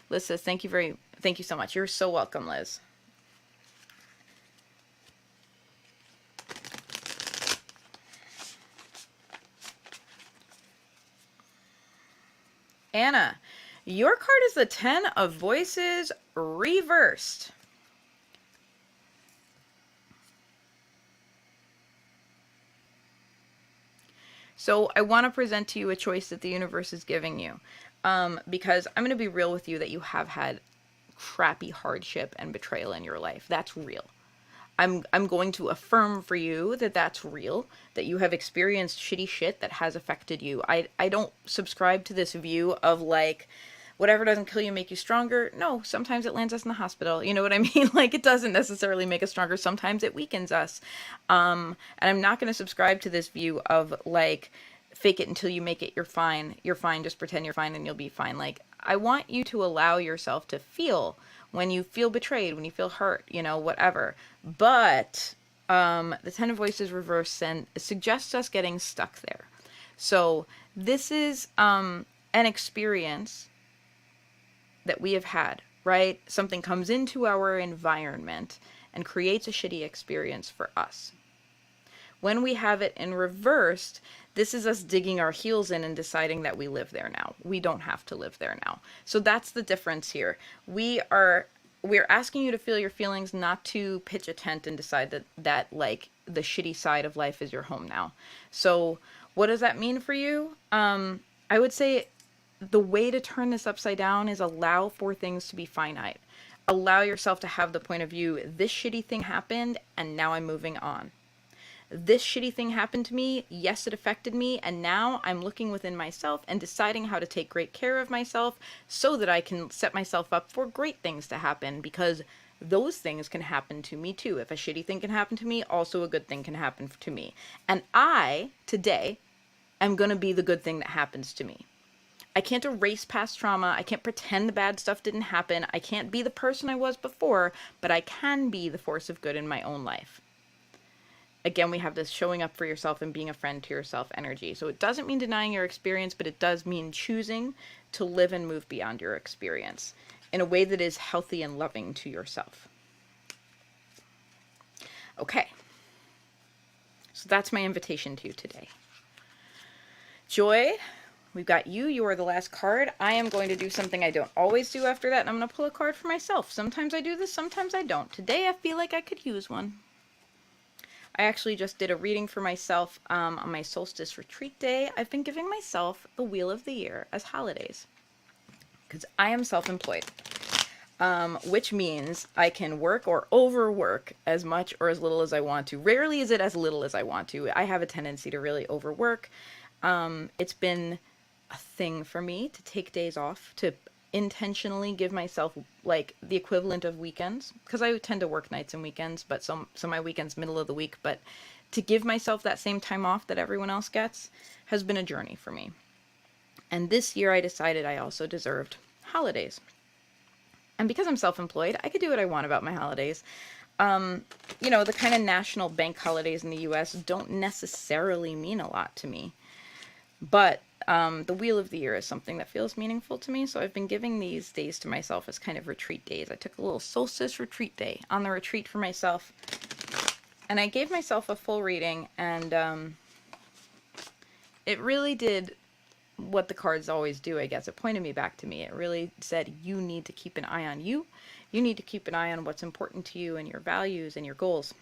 Liz says, thank you so much. You're so welcome, Liz. Anna, your card is the 10 of Voices reversed. So I want to present to you a choice that the universe is giving you, because I'm going to be real with you that you have had crappy hardship and betrayal in your life. That's real. I'm going to affirm for you that that's real, that you have experienced shitty shit that has affected you. I don't subscribe to this view of like, whatever doesn't kill you make you stronger. No, sometimes it lands us in the hospital. You know what I mean? Like, it doesn't necessarily make us stronger. Sometimes it weakens us. And I'm not going to subscribe to this view of like, fake it until you make it. You're fine. You're fine. Just pretend you're fine and you'll be fine. Like, I want you to allow yourself to feel when you feel betrayed, when you feel hurt, you know, whatever. But the Ten of Voices reverse and suggests us getting stuck there. So this is an experience that we have had, right? Something comes into our environment and creates a shitty experience for us. When we have it in reversed, this is us digging our heels in and deciding that we live there now. We don't have to live there now. So that's the difference here. We're asking you to feel your feelings, not to pitch a tent and decide that like the shitty side of life is your home now. So what does that mean for you? I would say the way to turn this upside down is allow for things to be finite. Allow yourself to have the point of view, this shitty thing happened and now I'm moving on. This shitty thing happened to me. Yes, it affected me. And now I'm looking within myself and deciding how to take great care of myself so that I can set myself up for great things to happen, because those things can happen to me too. If a shitty thing can happen to me, also a good thing can happen to me. And I, today, am going to be the good thing that happens to me. I can't erase past trauma. I can't pretend the bad stuff didn't happen. I can't be the person I was before, but I can be the force of good in my own life. Again, we have this showing up for yourself and being a friend to yourself energy. So it doesn't mean denying your experience, but it does mean choosing to live and move beyond your experience in a way that is healthy and loving to yourself. Okay. So that's my invitation to you today. Joy, we've got you. You are the last card. I am going to do something I don't always do after that, and I'm going to pull a card for myself. Sometimes I do this, sometimes I don't. Today I feel like I could use one. I actually just did a reading for myself on my solstice retreat day. I've been giving myself the Wheel of the Year as holidays because I am self-employed, which means I can work or overwork as much or as little as I want to. Rarely is it as little as I want to. I have a tendency to really overwork. It's been a thing for me to take days off, to intentionally give myself like the equivalent of weekends, because I tend to work nights and weekends, but some my weekends middle of the week. But to give myself that same time off that everyone else gets has been a journey for me. And this year I decided I also deserved holidays. And because I'm self-employed, I could do what I want about my holidays. The kind of national bank holidays in the US don't necessarily mean a lot to me. But the Wheel of the Year is something that feels meaningful to me, so I've been giving these days to myself as kind of retreat days. I took a little solstice retreat day on the retreat for myself, and I gave myself a full reading, and it really did what the cards always do, I guess. It pointed me back to me. It really said, you need to keep an eye on you. You need to keep an eye on what's important to you and your values and your goals,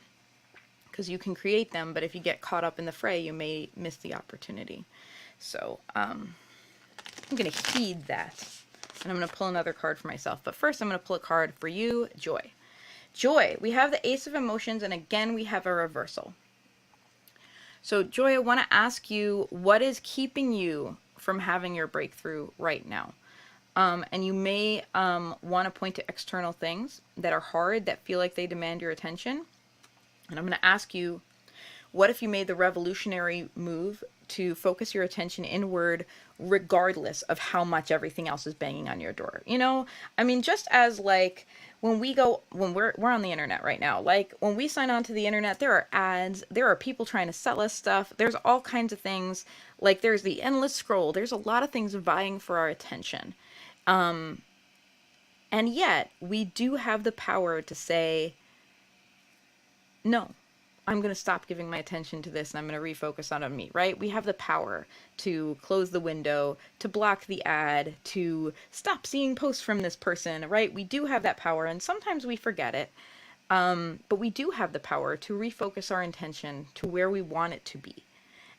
because you can create them, but if you get caught up in the fray, you may miss the opportunity. So I'm going to heed that, and I'm going to pull another card for myself. But first, I'm going to pull a card for you, Joy. Joy, we have the Ace of Emotions, and again, we have a reversal. So Joy, I want to ask you, what is keeping you from having your breakthrough right now? And you may want to point to external things that are hard, that feel like they demand your attention. And I'm going to ask you, what if you made the revolutionary move to focus your attention inward, regardless of how much everything else is banging on your door? Just as like when we're on the internet right now, like when we sign on to the internet, there are ads, there are people trying to sell us stuff, there's all kinds of things, like there's the endless scroll, there's a lot of things vying for our attention. And yet we do have the power to say, no, I'm going to stop giving my attention to this and I'm going to refocus on me, right? We have the power to close the window, to block the ad, to stop seeing posts from this person, right? We do have that power, and sometimes we forget it. But we do have the power to refocus our intention to where we want it to be.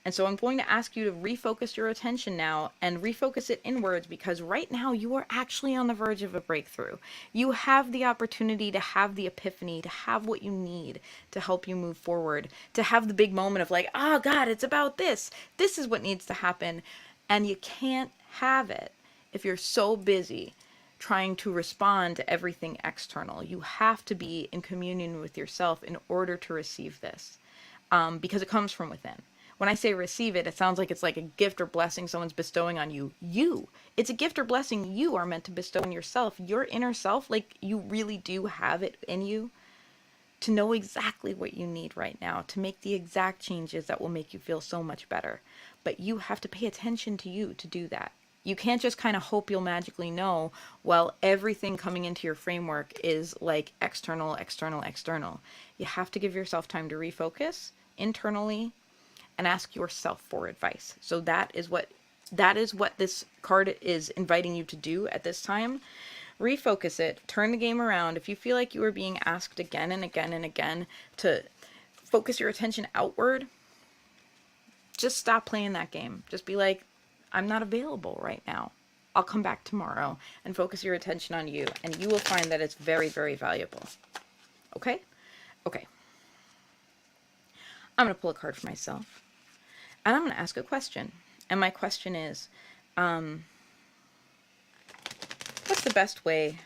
And so I'm going to ask you to refocus your attention now and refocus it inwards, because right now you are actually on the verge of a breakthrough. You have the opportunity to have the epiphany, to have what you need to help you move forward, to have the big moment of like, oh God, it's about this. This is what needs to happen. And you can't have it if you're so busy trying to respond to everything external. You have to be in communion with yourself in order to receive this, because it comes from within. When I say receive it, it sounds like it's like a gift or blessing someone's bestowing on you. It's a gift or blessing you are meant to bestow on yourself. Your inner self, like you really do have it in you to know exactly what you need right now, to make the exact changes that will make you feel so much better. But you have to pay attention to you to do that. You can't just kind of hope you'll magically know, well, everything coming into your framework is like external. You have to give yourself time to refocus internally and ask yourself for advice. So that is what this card is inviting you to do at this time. Refocus it, turn the game around. If you feel like you are being asked again and again and again to focus your attention outward, just stop playing that game. Just be like, I'm not available right now. I'll come back tomorrow, and focus your attention on you, and you will find that it's very, very valuable. Okay? Okay. I'm going to pull a card for myself. And I'm going to ask a question. And my question is, what's the best way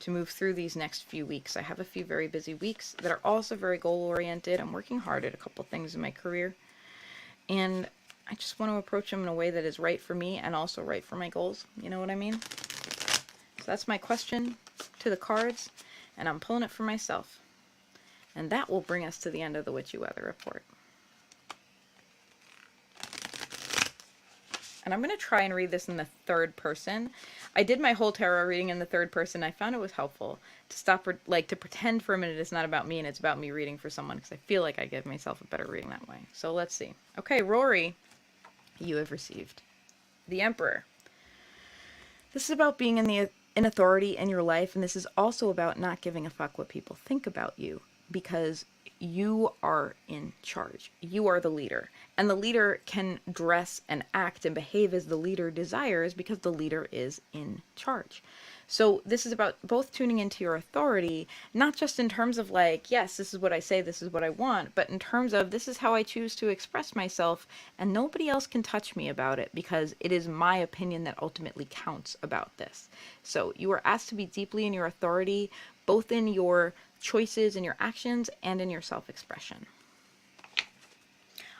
to move through these next few weeks? I have a few very busy weeks that are also very goal-oriented. I'm working hard at a couple things in my career. And I just want to approach them in a way that is right for me and also right for my goals. You know what I mean? So that's my question to the cards. And I'm pulling it for myself. And that will bring us to the end of the Witchy Weather Report. And I'm going to try and read this in the third person. I did my whole tarot reading in the third person. I found it was helpful to stop, to pretend for a minute it's not about me and it's about me reading for someone, because I feel like I give myself a better reading that way. So let's see. Okay, Rory, you have received the Emperor. This is about being in authority in your life, and this is also about not giving a fuck what people think about you, because you are in charge. You are the leader. And the leader can dress and act and behave as the leader desires because the leader is in charge. So this is about both tuning into your authority, not just in terms of like, yes, this is what I say, this is what I want, but in terms of this is how I choose to express myself, and nobody else can touch me about it because it is my opinion that ultimately counts about this. So you are asked to be deeply in your authority, both in your choices and your actions and in your self-expression.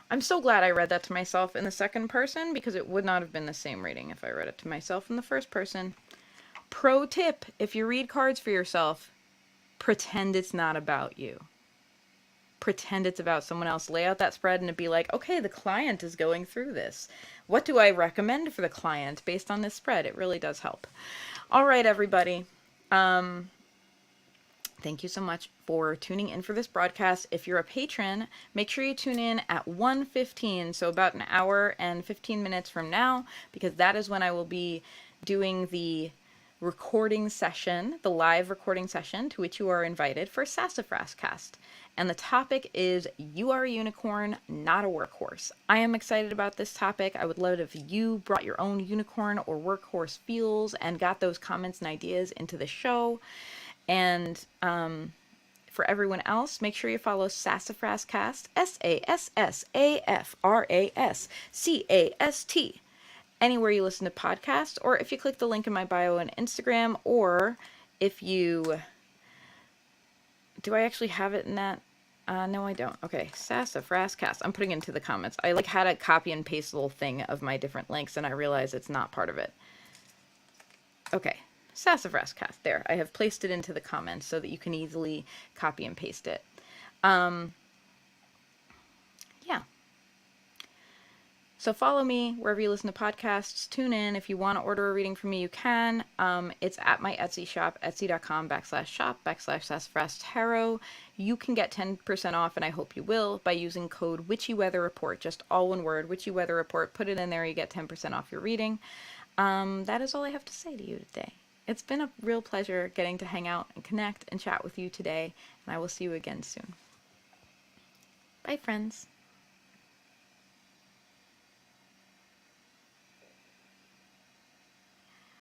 I'm so glad I read that to myself in the second person because it would not have been the same reading if I read it to myself in the first person. Pro tip, if you read cards for yourself, pretend it's not about you. Pretend it's about someone else. Lay out that spread and it'd be like, okay, the client is going through this. What do I recommend for the client based on this spread? It really does help. All right, everybody. Thank you so much for tuning in for this broadcast. If you're a patron, make sure you tune in at 1:15, so about an hour and 15 minutes from now, because that is when I will be doing the recording session, the live recording session to which you are invited for Sassafras Cast. And the topic is You Are a Unicorn, Not a Workhorse. I am excited about this topic. I would love it if you brought your own unicorn or workhorse feels and got those comments and ideas into the show. And for everyone else, make sure you follow Sassafras Cast, SASSAFRASCAST, anywhere you listen to podcasts, or if you click the link in my bio on Instagram, or if you... Do I actually have it in that? No, I don't. Okay, Sassafras Cast. I'm putting it into the comments. I had a copy and paste little thing of my different links, and I realize it's not part of it. Okay. Sassafras Cast. There, I have placed it into the comments so that you can easily copy and paste it. Yeah. So follow me wherever you listen to podcasts. Tune in. If you want to order a reading from me, you can. It's at my Etsy shop, etsy.com/shop/Sassafras Tarot. You can get 10% off, and I hope you will, by using code Witchy Weather Report. Just all one word, Witchy Weather Report. Put it in there, you get 10% off your reading. That is all I have to say to you today. It's been a real pleasure getting to hang out and connect and chat with you today, and I will see you again soon. Bye, friends.